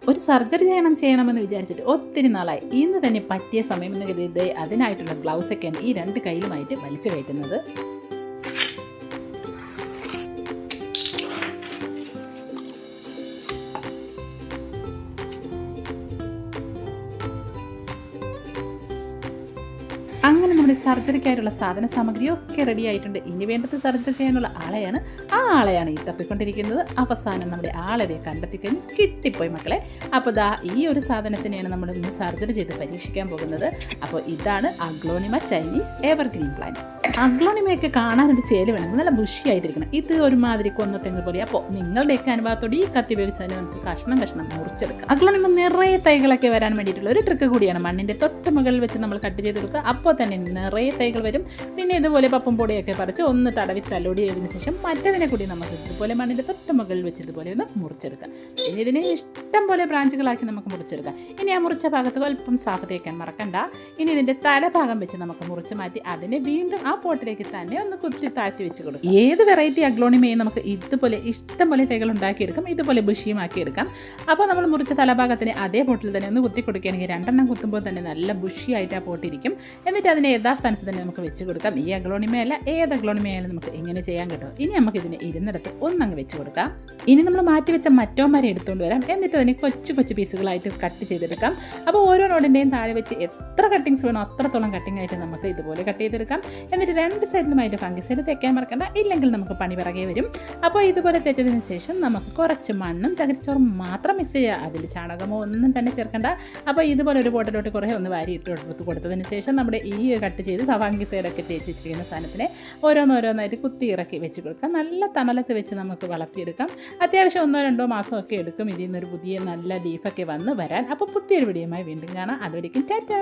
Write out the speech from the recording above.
ഒരു സർജറി ചെയ്യണമെന്ന് വിചാരിച്ചിട്ട് ഒത്തിരി നാളായി. ഇന്ന് തന്നെ പറ്റിയ സമയമെന്ന് കരുതി അതിനായിട്ടുള്ള ഗ്ലൗസൊക്കെയാണ് ഈ രണ്ട് കയ്യിലുമായിട്ട് വലിച്ചു കയറ്റുന്നത്. അങ്ങനെ നമ്മുടെ സർജറിക്കായിട്ടുള്ള സാധന സാമഗ്രിയൊക്കെ റെഡി ആയിട്ടുണ്ട്. ഇനി വേണ്ടത് സർജറി ചെയ്യാനുള്ള ആളെയാണ്. ആ ആളെയാണ് ഈ തപ്പിക്കൊണ്ടിരിക്കുന്നത്. അവസാനം നമ്മുടെ ആളെ കണ്ടെത്തിക്കഴിഞ്ഞ് കിട്ടിപ്പോയി മക്കളെ. അപ്പോൾ ഈ ഒരു സാധനത്തിനെയാണ് നമ്മൾ ഇന്ന് സർജറി ചെയ്ത് പരീക്ഷിക്കാൻ പോകുന്നത്. അപ്പോൾ ഇതാണ് അഗ്ലോണിമ ചൈനീസ് എവർഗ്രീൻ പ്ലാന്റ്. അഗ്ലോണിമയൊക്കെ കാണാനൊരു ചേല് വേണം, നല്ല ബുഷിയായിട്ടിരിക്കണം. ഇത് ഒരുമാതിരി കൊന്നത്തെങ്ങ് പോലെ. അപ്പോൾ നിങ്ങളുടെയൊക്കെ അനുഭവത്തോടെ ഈ കത്തി ഉപയോഗിച്ചാൽ നമുക്ക് കഷ്ണം മുറിച്ചെടുക്കാം. അഗ്ലോണിമ നിറയെ തൈകളൊക്കെ വരാൻ വേണ്ടിയിട്ടുള്ള ഒരു ട്രിക്ക് കൂടിയാണ്. മണ്ണിൻ്റെ തൊട്ട് മുകളിൽ വെച്ച് നമ്മൾ കട്ട് ചെയ്ത് കൊടുക്കുക. അപ്പോൾ തന്നെ നിറയെ തൈകൾ വരും. പിന്നെ ഇതുപോലെ പപ്പും പൊടിയൊക്കെ പറിച്ച് ഒന്ന് തടവി തലോടി ചെയ്തതിന് ശേഷം മറ്റതിനെ കൂടി നമുക്ക് ഇതുപോലെ മണ്ണിൻ്റെ തൊട്ട് മുകളിൽ വെച്ച് ഇതുപോലെ ഒന്ന് മുറിച്ചെടുക്കാം. പിന്നെ ഇതിനെ ഇഷ്ടം പോലെ ബ്രാഞ്ചുകളാക്കി നമുക്ക് മുറിച്ചെടുക്കാം. ഇനി ആ മുറിച്ച ഭാഗത്ത് അല്പം സാഫ് തേക്കാൻ മറക്കണ്ട. ഇനി ഇതിൻ്റെ തലഭാഗം വെച്ച് നമുക്ക് മുറിച്ച് മാറ്റി അതിനെ വീണ്ടും ആ പോട്ടിലേക്ക് തന്നെ ഒന്ന് കുത്തി താഴ്ത്തി വെച്ച് കൊടുക്കും. ഏത് വെറൈറ്റി അഗ്ലോണിമയും നമുക്ക് ഇതുപോലെ ഇഷ്ടം പോലെ തൈകൾ ഉണ്ടാക്കിയെടുക്കാം, ഇതുപോലെ ബുഷിയുമാക്കി എടുക്കാം. അപ്പോൾ നമ്മൾ മുറിച്ച തലഭാഗത്തിന് അതേ പോട്ടിൽ തന്നെ ഒന്ന് കുത്തി കൊടുക്കുകയാണെങ്കിൽ 2 എണ്ണം കുത്തുമ്പോൾ തന്നെ നല്ല ബുഷിയായിട്ട് ആ പോട്ടിരിക്കും. എന്നിട്ട് അതിനെ യഥാസ്ഥാനത്ത് തന്നെ നമുക്ക് വെച്ച് കൊടുക്കാം. ഈ അഗ്ലോണിമയല്ല, ഏത് അഗ്ലോണിമയായാലും നമുക്ക് ഇങ്ങനെ ചെയ്യാൻ കിട്ടും. ഇനി നമുക്ക് ഇതിനെ ഇരുന്നിടത്ത് ഒന്നങ്ങ് വെച്ച് കൊടുക്കാം. ഇനി നമ്മൾ മാറ്റി വെച്ച മറ്റോമാരെ എടുത്തുകൊണ്ട് വരാം. എന്നിട്ട് അതിനെ കൊച്ചു പീസുകളായിട്ട് കട്ട് ചെയ്തെടുക്കാം. അപ്പോൾ ഓരോ നോടിൻ്റെയും താഴെ വെച്ച് എത്ര കട്ടിങ്സ് വേണോ അത്രത്തോളം കട്ടിംഗ് ആയിട്ട് നമുക്ക് ഇതുപോലെ കട്ട് ചെയ്തെടുക്കാം. എന്നിട്ട് 2 സൈഡിലുമായിട്ട് ഫംഗിസൈഡ് തേക്കാൻ മറക്കണ്ട, ഇല്ലെങ്കിൽ നമുക്ക് പണി പിറകെ വരും. അപ്പോൾ ഇതുപോലെ തെറ്റതിന് ശേഷം നമുക്ക് കുറച്ച് മണ്ണും ചകിരിച്ചോറും മാത്രം മിക്സ് ചെയ്യുക. അതിൽ ചാണകമോ ഒന്നും തന്നെ ചേർക്കണ്ട. അപ്പോൾ ഇതുപോലെ ഒരു ബോട്ടിലോട്ട് കുറേ ഒന്ന് വാരി ഇട്ട് കൊടുത്തതിന് ശേഷം നമ്മുടെ ഈ കട്ട് ചെയ്ത് ഫംഗിസൈഡൊക്കെ തേച്ച് വെച്ചിരിക്കുന്ന സാധനത്തിനെ ഓരോന്നായിട്ട് കുത്തി ഇറക്കി വെച്ച് കൊടുക്കാം. നല്ല തണലത്ത് വെച്ച് നമുക്ക് വളർത്തിയെടുക്കാം. അത്യാവശ്യം 1-2 മാസമൊക്കെ എടുക്കും ഇതിൽ നിന്നൊരു പുതിയ നല്ല ലീഫൊക്കെ വരാൻ. അപ്പോൾ പുതിയൊരു വീഡിയോയുമായി വീണ്ടും കാണാം. അതുവരെയും ടാറ്റാ.